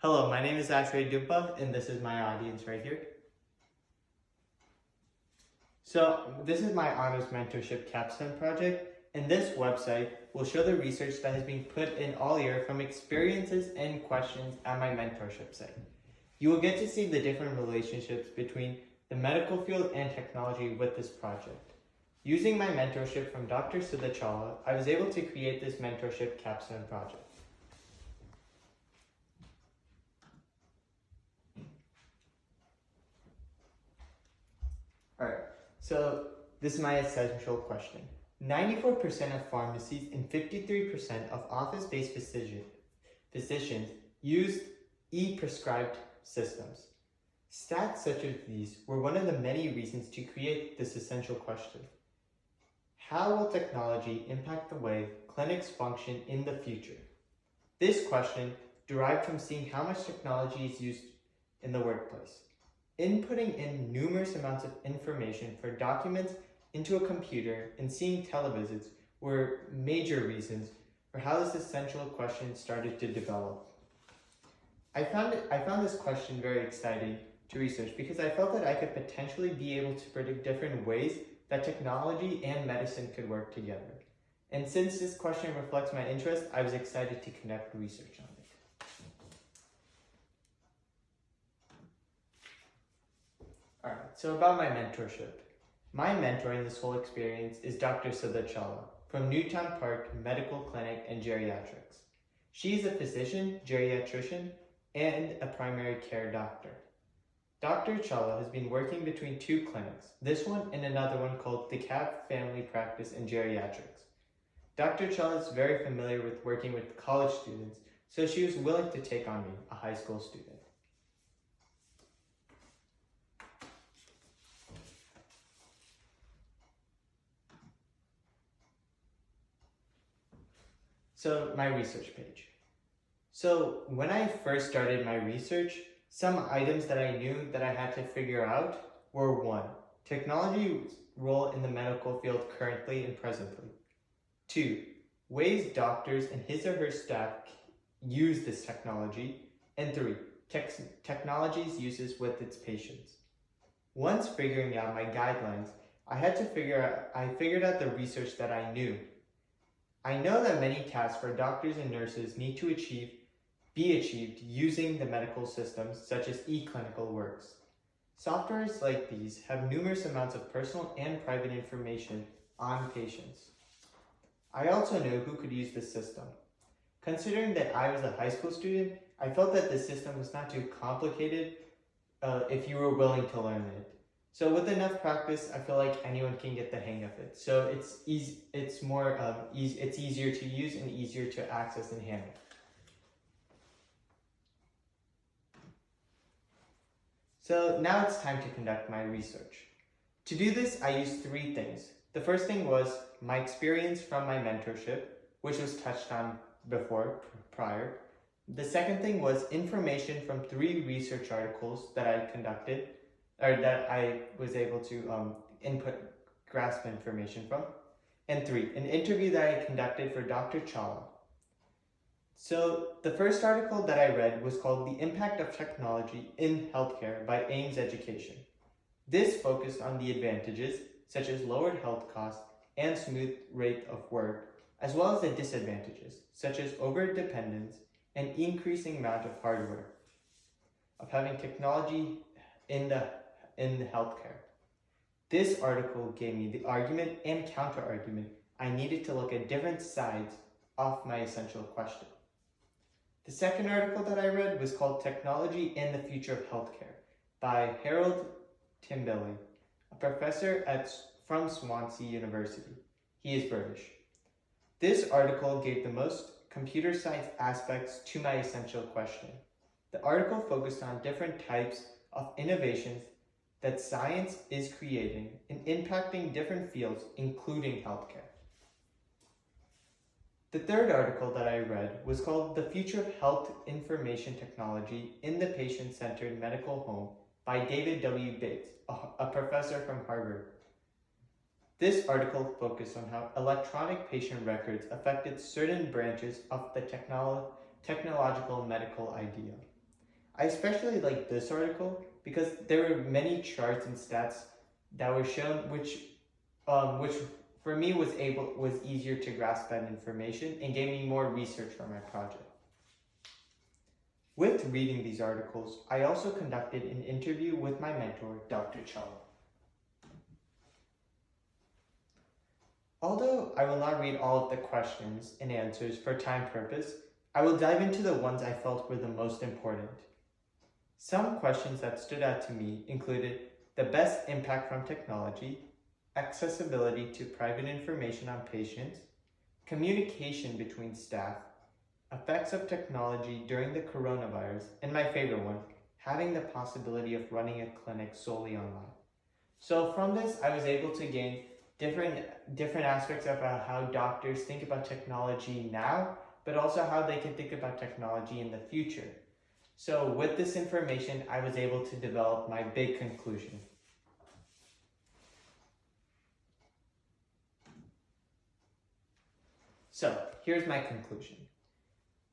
Hello, my name is Ashray and this is my audience right here. So this is my honors mentorship capstone project, and this website will show the research that has been put in all year from experiences and questions at my mentorship site. You will get to see the different relationships between the medical field and technology with this project. Using my mentorship from Dr. Sudhachala, I was able to create this mentorship capstone project. Alright, so this is my essential question. 94% of pharmacies and 53% of office-based physicians use e-prescribed systems. Stats such as these were one of the many reasons to create this essential question. How will technology impact the way clinics function in the future? This question derived from seeing how much technology is used in the workplace. Inputting in numerous amounts of information for documents into a computer and seeing televisits were major reasons for how this essential question started to develop. I found this question very exciting to research because I felt that I could potentially be able to predict different ways that technology and medicine could work together. And since this question reflects my interest, I was excited to conduct research on it. Alright, so about my mentorship. My mentor in this whole experience is Dr. Sudhachala from Newtown Park Medical Clinic and Geriatrics. She is a physician, geriatrician, and a primary care doctor. Dr. Challa has been working between two clinics, this one and another one called the Cab Family Practice and Geriatrics. Dr. Challa is very familiar with working with college students, so she was willing to take on me, a high school student. So my research page. So when I first started my research, some items that I knew that I had to figure out were 1. Technology's role in the medical field currently and presently. 2. Ways doctors and his or her staff use this technology. And 3. Technology's uses with its patients. Once figuring out my guidelines, I figured out the research that I knew. I know that many tasks for doctors and nurses need to be achieved using the medical systems such as eClinical works. Softwares like these have numerous amounts of personal and private information on patients. I also know who could use this system. Considering that I was a high school student, I felt that the system was not too complicated if you were willing to learn it. So with enough practice, I feel like anyone can get the hang of it. So it's easier to use and easier to access and handle. So now it's time to conduct my research. To do this, I used 3 things. The first thing was my experience from my mentorship, which was touched on prior. The second thing was information from 3 research articles that I conducted, or that I was able to grasp information from. And 3, an interview that I conducted for Dr. Challa. So the first article that I read was called The Impact of Technology in Healthcare by Ames Education. This focused on the advantages, such as lowered health costs and smooth rate of work, as well as the disadvantages, such as over-dependence and increasing amount of hardware, of having technology in the healthcare. This article gave me the argument and counter-argument I needed to look at different sides of my essential question. The second article that I read was called Technology and the Future of Healthcare by Harold Timberlake, a professor from Swansea University. He is British. This article gave the most computer science aspects to my essential question. The article focused on different types of innovations that science is creating and impacting different fields, including healthcare. The third article that I read was called The Future of Health Information Technology in the Patient-Centered Medical Home by David W. Bates, a professor from Harvard. This article focused on how electronic patient records affected certain branches of the technological medical idea. I especially like this article because there were many charts and stats that were shown, which for me was easier to grasp that information and gave me more research for my project. With reading these articles, I also conducted an interview with my mentor, Dr. Chung. Although I will not read all of the questions and answers for time purpose, I will dive into the ones I felt were the most important. Some questions that stood out to me included the best impact from technology, accessibility to private information on patients, communication between staff, effects of technology during the coronavirus, and my favorite one, having the possibility of running a clinic solely online. So from this, I was able to gain different aspects about how doctors think about technology now, but also how they can think about technology in the future. So with this information, I was able to develop my big conclusion. So here's my conclusion.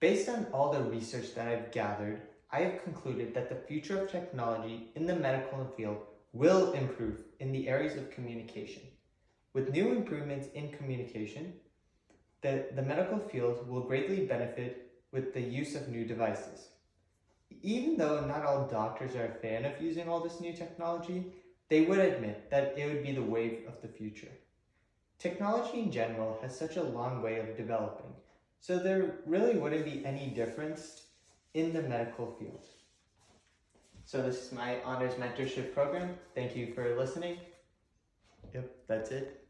Based on all the research that I've gathered, I have concluded that the future of technology in the medical field will improve in the areas of communication. With new improvements in communication, the medical field will greatly benefit with the use of new devices. Even though not all doctors are a fan of using all this new technology, they would admit that it would be the wave of the future. Technology in general has such a long way of developing, so there really wouldn't be any difference in the medical field. So this is my honors mentorship program. Thank you for listening. Yep, that's it.